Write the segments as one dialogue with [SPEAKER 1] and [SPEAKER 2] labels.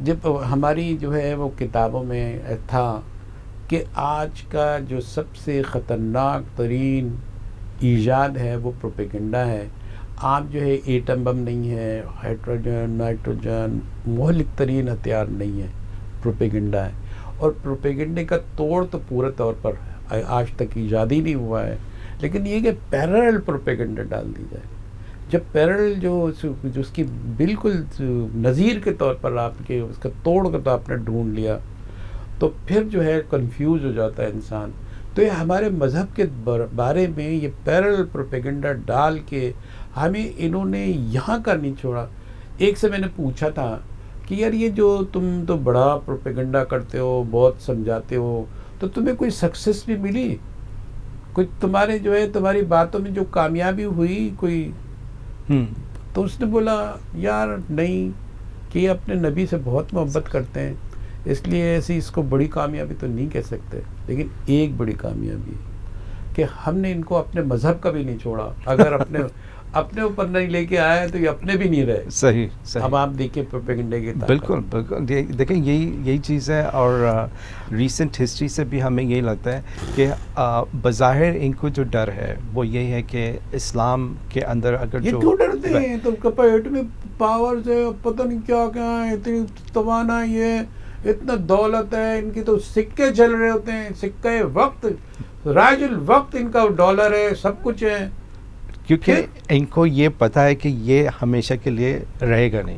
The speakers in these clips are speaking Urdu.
[SPEAKER 1] جب ہماری جو ہے وہ کتابوں میں تھا کہ آج کا جو سب سے خطرناک ترین ایجاد ہے وہ پروپیگنڈا ہے. آپ جو ہے ایٹم بم نہیں ہے, ہائیڈروجن, نائٹروجن, مہلک ترین ہتھیار نہیں ہے, پروپیگنڈا ہے. اور پروپیگنڈے کا توڑ تو پورے طور پر آج تک ایجاد ہی نہیں ہوا ہے, لیکن یہ کہ پیرل پروپیگنڈا ڈال دی جائے. جب پیرل جو اس کی بالکل نظیر کے طور پر آپ کے اس کا توڑ کا تو آپ نے ڈھونڈ لیا, تو پھر جو ہے کنفیوز ہو جاتا ہے انسان. تو یہ ہمارے مذہب کے بارے میں یہ پیرل پروپیگنڈا ڈال کے ہمیں انہوں نے یہاں کا نہیں چھوڑا. ایک سے میں نے پوچھا تھا کہ یار یہ جو تم تو بڑا پروپیگنڈا کرتے ہو, بہت سمجھاتے ہو, تو تمہیں کوئی سکسیس بھی ملی, کوئی تمہارے جو ہے تمہاری باتوں میں جو کامیابی ہوئی کوئی؟ تو اس نے بولا یار نہیں, کہ یہ اپنے نبی سے بہت محبت کرتے ہیں, اس لیے ایسی اس کو بڑی کامیابی تو نہیں کہہ سکتے, لیکن ایک بڑی کامیابی کہ ہم نے ان کو اپنے مذہب کا بھی نہیں چھوڑا. اگر اپنے اوپر نہیں لے کے آئے تو یہ اپنے بھی نہیں رہے.
[SPEAKER 2] صحیح.
[SPEAKER 1] اب آپ دیکھیں پروپیگنڈے کی طاقت.
[SPEAKER 2] بالکل. دیکھیں یہی چیز ہے, اور ریسنٹ ہسٹری سے بھی ہمیں یہی لگتا ہے کہ بظاہر ان کو جو ڈر ہے وہ یہی ہے کہ اسلام کے اندر اگر
[SPEAKER 1] یہ کیوں ڈرتے ہیں؟ تو پیٹ میں پاور سے پتہ نہیں کیا ہے, اتنی توانائی ہے, اتنا دولت ہے, ان کی تو سکے چل رہے ہوتے ہیں, سکے وقت, راج الوقت ان کا ڈالر ہے, سب کچھ ہے.
[SPEAKER 2] کیونکہ ان کو یہ پتہ ہے کہ یہ ہمیشہ کے لیے رہے گا نہیں.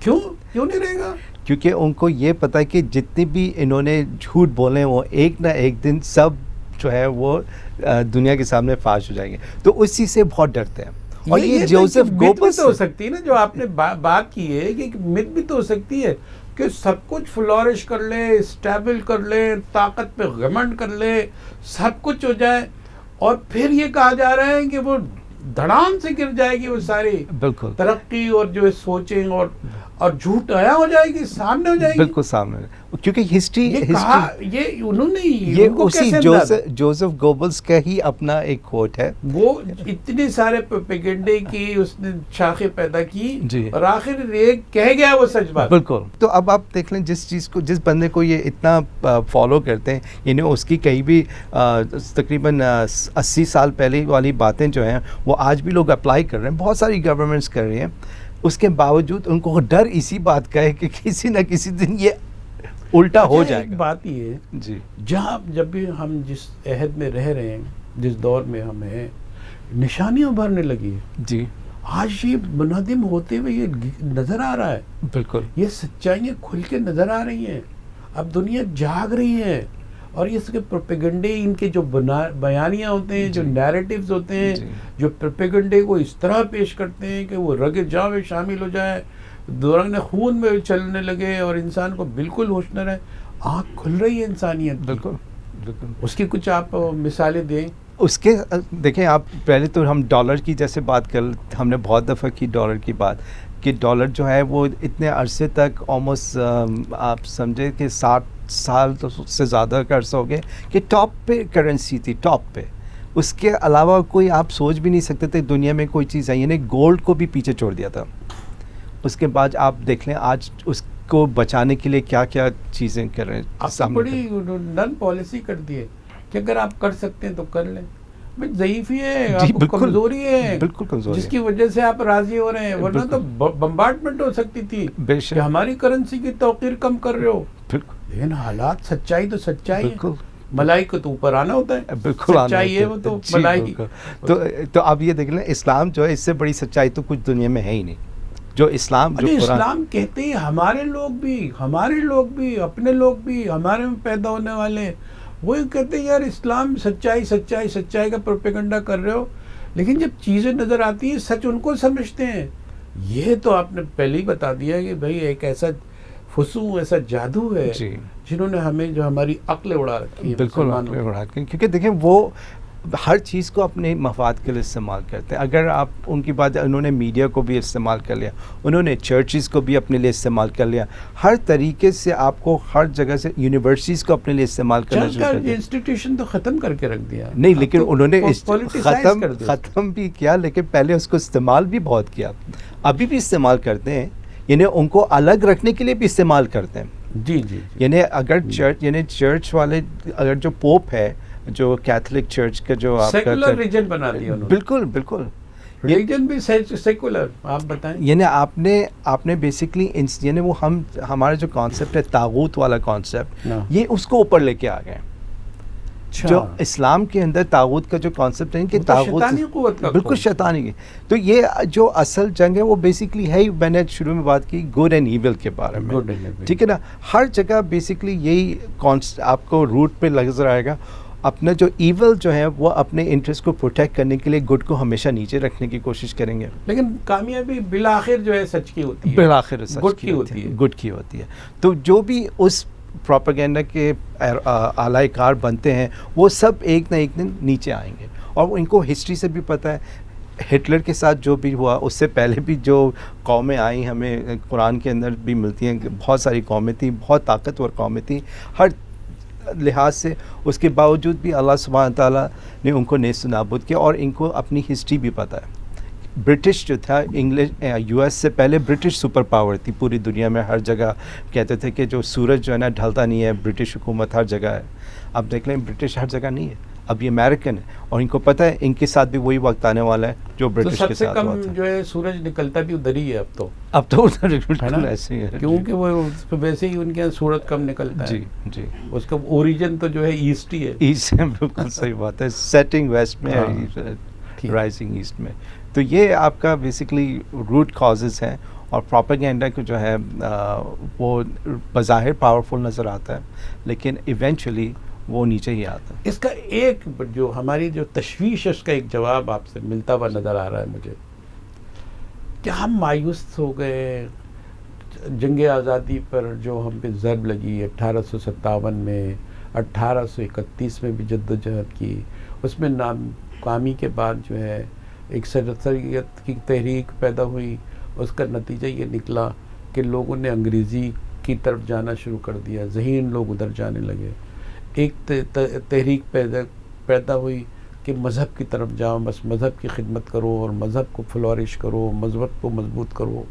[SPEAKER 1] کیوں نہیں رہے گا؟
[SPEAKER 2] کیونکہ ان کو یہ پتہ ہے کہ جتنے بھی انہوں نے جھوٹ بولے وہ ایک نہ ایک دن سب جو ہے وہ دنیا کے سامنے فاش ہو جائیں گے. تو اسی سے بہت ڈرتے ہیں. اور یہ جوزف گوبلس
[SPEAKER 1] تو ہو سکتی ہے نا, جو آپ نے بات کی ہے کہ مت بھی تو ہو سکتی ہے کہ سب کچھ فلورش کر لے, اسٹیبل کر لے, طاقت پہ گھمنڈ کر لے, سب کچھ ہو جائے, اور پھر یہ کہا جا رہا ہے کہ وہ دھڑام سے گر جائے گی وہ ساری
[SPEAKER 2] بالکل
[SPEAKER 1] ترقی, اور جو سوچیں اور جھوٹ آیا ہو جائے گی, سامنے ہو جائے گی.
[SPEAKER 2] بالکل سامنے. کیونکہ ہسٹری
[SPEAKER 1] یہ انہوں نے
[SPEAKER 2] یہ اسی جوزف گوبلس کا ہی اپنا ایک کوٹ ہے.
[SPEAKER 1] وہ اتنے سارے پروپیگنڈے کی اس نے شاخیں پیدا کی, اور آخر ایک کہہ گیا وہ سچ بات.
[SPEAKER 2] بالکل. تو اب آپ دیکھ لیں جس بندے کو یہ اتنا فالو کرتے ہیں, یعنی اس کی کئی بھی تقریباً 80 سال پہلے والی باتیں جو ہیں وہ آج بھی لوگ اپلائی کر رہے ہیں, بہت ساری گورنمنٹس کر رہی ہیں. اس کے باوجود ان کو ڈر اسی بات کا ہے کہ کسی نہ کسی دن یہ الٹا ہو جائے گا.
[SPEAKER 1] بات یہ ہے
[SPEAKER 2] جی,
[SPEAKER 1] جب بھی ہم جس عہد میں رہ رہے ہیں, جس دور میں ہم ہیں, نشانیاں ابھرنے لگی ہیں.
[SPEAKER 2] جی,
[SPEAKER 1] آج یہ منہدم ہوتے ہوئے یہ نظر آ رہا ہے.
[SPEAKER 2] بالکل.
[SPEAKER 1] یہ سچائیاں کھل کے نظر آ رہی ہیں. اب دنیا جاگ رہی ہے, اور اس کے پروپیگنڈے, ان کے جو بیانیاں ہوتے ہیں, جو نیریٹیوز ہوتے ہیں, جو پروپیگنڈے کو اس طرح پیش کرتے ہیں کہ وہ رگ جاں میں شامل ہو جائے, دوران خون میں چلنے لگے, اور انسان کو بالکل ہوش نہ رہے. آنکھ کھل رہی ہے انسانیت.
[SPEAKER 2] بالکل. بالکل.
[SPEAKER 1] اس کی کچھ آپ مثالیں دیں.
[SPEAKER 2] اس کے دیکھیں آپ, پہلے تو ہم ڈالر کی جیسے بات کر, ہم نے بہت دفعہ کی ڈالر کی بات, کہ ڈالر جو ہے وہ اتنے عرصے تک آلموسٹ آپ سمجھے کہ 60 سال تو سے زیادہ کا عرصہ ہو گئے کہ ٹاپ پہ کرنسی تھی, ٹاپ پہ. اس کے علاوہ کوئی آپ سوچ بھی نہیں سکتے تھے دنیا میں کوئی چیز ہے, یعنی گولڈ کو بھی پیچھے چھوڑ دیا تھا. اس کے بعد آپ دیکھ لیں آج اس کو بچانے کے لیے کیا کیا چیزیں کر رہے ہیں.
[SPEAKER 1] آپ بڑی نن پالیسی کر دی ہے کہ اگر آپ کر سکتے ہیں تو کر لیں. ضعیفی ہے, آپ کو کمزوری ہے,
[SPEAKER 2] بالکل کمزوری,
[SPEAKER 1] جس کی وجہ سے آپ راضی ہو رہے ہیں, ورنہ تو بمبارڈمنٹ ہو سکتی تھی کہ ہماری کرنسی کی توقیر کم کر رہے ہو. لیکن حالات, سچائی تو سچائی ہے. ملائی کو تو اوپر آنا ہوتا ہے.
[SPEAKER 2] بالکل
[SPEAKER 1] سچائی ہے وہ تو ملائی.
[SPEAKER 2] تو اب یہ دیکھ لیں اسلام جو ہے اس سے بڑی سچائی تو کچھ دنیا میں ہے ہی نہیں. جو اسلام
[SPEAKER 1] کہتے ہیں ہمارے لوگ بھی اپنے لوگ بھی ہمارے میں پیدا ہونے والے, وہی کہتے ہیں یار اسلام سچائی کا پروپیگنڈا کر رہے ہو, لیکن جب چیزیں نظر آتی ہیں سچ ان کو سمجھتے ہیں. یہ تو آپ نے پہلے ہی بتا دیا کہ بھائی ایک ایسا فسو, ایسا جادو ہے جنہوں نے ہمیں جو ہماری عقل اڑا رکھی ہے.
[SPEAKER 2] بالکل اڑا رکھی, کیونکہ دیکھیں وہ ہر چیز کو اپنے مفاد کے لیے استعمال کرتے ہیں. اگر آپ ان کی بات, انہوں نے میڈیا کو بھی استعمال کر لیا, انہوں نے چرچز کو بھی اپنے لیے استعمال کر لیا, ہر طریقے سے آپ کو ہر جگہ سے, یونیورسٹیز کو اپنے لیے استعمال کرنا شروع کر دیا.
[SPEAKER 1] انسٹیٹیوشن تو ختم کر کے رکھ دیا.
[SPEAKER 2] نہیں, لیکن انہوں نے ختم بھی کیا, لیکن پہلے اس کو استعمال بھی بہت کیا, ابھی بھی استعمال کرتے ہیں. یعنی ان کو الگ رکھنے کے لیے بھی استعمال کرتے ہیں.
[SPEAKER 1] جی جی جی.
[SPEAKER 2] یعنی اگر چرچ والے اگر جو پوپ ہے جو کیتھولک چرچ کا جو آپ
[SPEAKER 1] سیکولر ریجن بنا دیا انہوں نے.
[SPEAKER 2] بالکل بالکل
[SPEAKER 1] ریلیجن بھی سیکولر. آپ بتائیں.
[SPEAKER 2] یعنی آپ نے بیسکلی یعنی وہ ہمارا جو کانسیپٹ ہے طاغوت والا کانسیپٹ یہ اس کو اوپر لے کے آ گئے. جو اسلام کے اندر طاغوت کا جو کانسیپٹ ہے کہ طاغوت
[SPEAKER 1] شیطانی قوت کا
[SPEAKER 2] بالکل شیطانی کی. تو یہ جو اصل جنگ ہے وہ بیسکلی ہے. میں نے شروع میں بات کی گڈ اینڈ ایول کے بارے میں, ٹھیک ہے نا. ہر جگہ بیسکلی یہی آپ کو روٹ پہ نظر آئے گا. اپنا جو ایول جو ہے وہ اپنے انٹرسٹ کو پروٹیکٹ کرنے کے لیے گڈ کو ہمیشہ نیچے رکھنے کی کوشش کریں گے.
[SPEAKER 1] لیکن کامیابی بالآخر جو ہے سچ کی ہوتی ہے,
[SPEAKER 2] بالآخر
[SPEAKER 1] گڈ کی ہوتی ہے,
[SPEAKER 2] گڈ کی ہوتی ہے. تو جو بھی اس پروپیگنڈا کے اعلی کار بنتے ہیں وہ سب ایک نہ ایک دن نیچے آئیں گے. اور ان کو ہسٹری سے بھی پتہ ہے ہٹلر کے ساتھ جو بھی ہوا, اس سے پہلے بھی جو قومیں آئیں ہمیں قرآن کے اندر بھی ملتی ہیں, بہت ساری قومیں تھیں, بہت طاقتور قومیں تھیں ہر لحاظ سے. اس کے باوجود بھی اللہ سبحانہ تعالیٰ نے ان کو نیست و نابود کیا. اور ان کو اپنی ہسٹری بھی پتہ ہے. برٹش جو تھا انگلش یو ایس سے پہلے برٹش سپر پاور تھی پوری دنیا میں. ہر جگہ کہتے تھے کہ جو سورج جو ہے نا ڈھلتا نہیں ہے, برٹش حکومت ہر جگہ ہے. اب دیکھ لیں برٹش ہر جگہ نہیں ہے, اب یہ امریکن ہے. اور ان کو پتہ ہے ان کے ساتھ بھی وہی وقت آنے والا ہے جو برٹش کے ساتھ ہوا تھا.
[SPEAKER 1] جو ہے سورج نکلتا بھی ادھر ہی ہے
[SPEAKER 2] اب تو ادھر ایسے ہی ہے,
[SPEAKER 1] کیونکہ وہ ویسے ہی ان کے یہاں سورج کم نکلتا ہے.
[SPEAKER 2] جی جی,
[SPEAKER 1] اس کا اوریجن تو جو ہے ایسٹ ہی ہے.
[SPEAKER 2] ایسٹ ہے, بالکل صحیح بات ہے. سیٹنگ ویسٹ میں ہے, رائزنگ ایسٹ میں. تو یہ آپ کا بیسکلی روٹ کازز ہیں. اور پروپیگنڈا کو جو ہے وہ بظاہر پاورفل نظر آتا ہے لیکن ایونچولی وہ نیچے ہی آتا ہے.
[SPEAKER 1] اس کا ایک جو ہماری جو تشویش ہے اس کا ایک جواب آپ سے ملتا ہوا نظر آ رہا ہے مجھے, کہ ہم مایوس ہو گئے جنگ آزادی پر جو ہم پہ ضرب لگی 1857 میں, 1831 میں بھی جد و جہد کی. اس میں ناکامی کے بعد جو ہے ایک سرسریت کی تحریک پیدا ہوئی. اس کا نتیجہ یہ نکلا کہ لوگوں نے انگریزی کی طرف جانا شروع کر دیا, ذہین لوگ ادھر جانے لگے. ایک تحریک پیدا ہوئی کہ مذہب کی طرف جاؤ, بس مذہب کی خدمت کرو اور مذہب کو فلورش کرو, مذہب کو مضبوط کرو,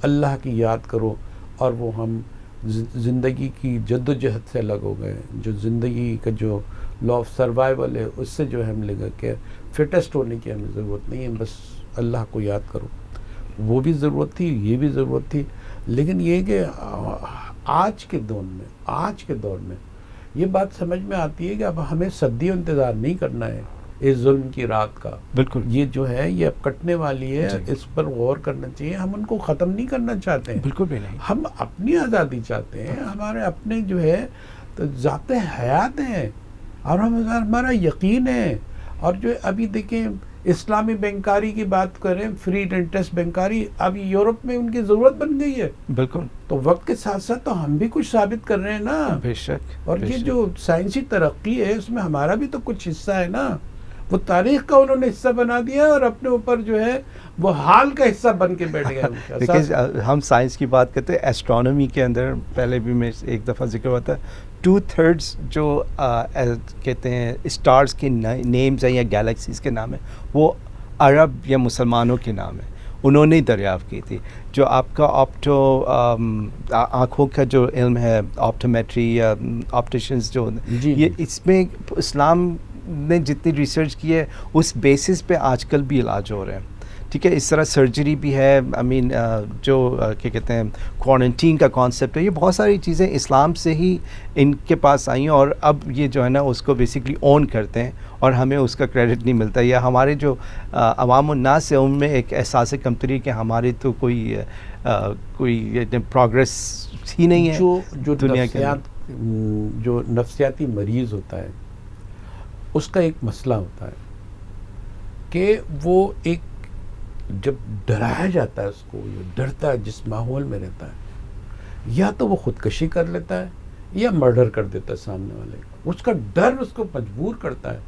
[SPEAKER 1] اللہ کی یاد کرو. اور وہ ہم زندگی کی جد و جہد سے الگ ہو گئے. جو زندگی کا جو لا آف سروائیول ہے اس سے جو ہم لگا کہ فٹسٹ ہونے کی ہمیں ضرورت نہیں ہے, بس اللہ کو یاد کرو. وہ بھی ضرورت تھی, یہ بھی ضرورت تھی. لیکن یہ کہ آج کے دور میں یہ بات سمجھ میں آتی ہے کہ اب ہمیں صدیوں انتظار نہیں کرنا ہے اس ظلم کی رات کا.
[SPEAKER 2] بالکل,
[SPEAKER 1] یہ جو ہے یہ اب کٹنے والی ہے, اس پر غور کرنا چاہیے. ہم ان کو ختم نہیں کرنا چاہتے ہیں,
[SPEAKER 2] بالکل بھی نہیں.
[SPEAKER 1] ہم اپنی آزادی چاہتے ہیں, ہمارے اپنے جو ہے ذات حیات ہیں اور ہمارا یقین ہے. اور جو ابھی دیکھیں اسلامی بینکاری کی بات کریں, فری انٹرسٹ بینکاری, اب یورپ میں ان کی ضرورت بن گئی ہے.
[SPEAKER 2] بالکل,
[SPEAKER 1] تو وقت کے ساتھ ساتھ تو ہم بھی کچھ ثابت کر رہے ہیں نا.
[SPEAKER 2] بے شک.
[SPEAKER 1] اور یہ جو سائنسی ترقی ہے اس میں ہمارا بھی تو کچھ حصہ ہے نا. وہ تاریخ کا انہوں نے حصہ بنا دیا اور اپنے اوپر جو ہے وہ حال کا حصہ بن کے بیٹھ گئے.
[SPEAKER 2] دیکھیں ہم سائنس کی بات کرتے ہیں, ایسٹرونومی کے اندر پہلے بھی میں ایک دفعہ ذکر ہوا تھا, 2/3 جو کہتے ہیں اسٹارز کے نیمز ہیں یا گیلیکسیز کے نام ہیں وہ عرب یا مسلمانوں کے نام ہیں, انہوں نے دریافت کی تھی. جو آپ کا آنکھوں کا جو علم ہے, آپٹومیٹری یا آپٹیشنز جو یہ اس میں اسلام نے جتنی ریسرچ کی ہے اس بیسس پہ آج کل بھی علاج ہو رہے ہیں. ٹھیک ہے, اس طرح سرجری بھی ہے. جو کیا کہتے ہیں کوارنٹین کا کانسیپٹ ہے, یہ بہت ساری چیزیں اسلام سے ہی ان کے پاس آئیں اور اب یہ جو ہے نا اس کو بیسکلی اون کرتے ہیں اور ہمیں اس کا کریڈٹ نہیں ملتا. یا ہمارے جو عوام الناس ہے ان میں ایک احساس کمتری کہ ہماری تو کوئی پروگریس ہی نہیں ہے.
[SPEAKER 1] جو دنیا کے جو نفسیاتی مریض ہوتا ہے اس کا ایک مسئلہ ہوتا ہے کہ وہ ایک جب ڈرایا جاتا ہے اس کو, ڈرتا ہے جس ماحول میں رہتا ہے, یا تو وہ خودکشی کر لیتا ہے یا مرڈر کر دیتا ہے سامنے والے کو. اس کا ڈر اس کو مجبور کرتا ہے.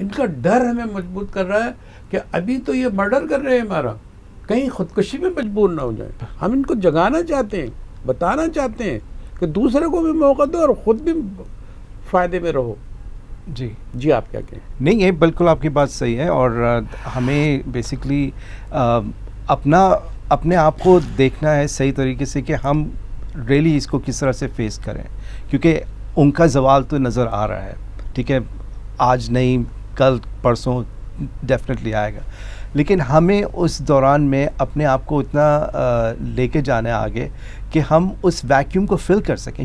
[SPEAKER 1] ان کا ڈر ہمیں مجبور کر رہا ہے کہ ابھی تو یہ مرڈر کر رہے ہیں ہمارا, کہیں خودکشی میں مجبور نہ ہو جائے. ہم ان کو جگانا چاہتے ہیں, بتانا چاہتے ہیں کہ دوسرے کو بھی موقع دو اور خود بھی فائدے میں رہو. جی آپ کیا کہیں؟
[SPEAKER 2] نہیں, یہ بالکل آپ کی بات صحیح ہے. اور ہمیں بیسکلی اپنا اپنے آپ کو دیکھنا ہے صحیح طریقے سے کہ ہم ریلی اس کو کس طرح سے فیس کریں، کیونکہ ان کا زوال تو نظر آ رہا ہے، ٹھیک ہے، آج نہیں کل پرسوں ڈیفینیٹلی آئے گا، لیکن ہمیں اس دوران میں اپنے آپ کو اتنا لے کے جانا ہے آگے کہ ہم اس ویکیوم کو فل کر سکیں.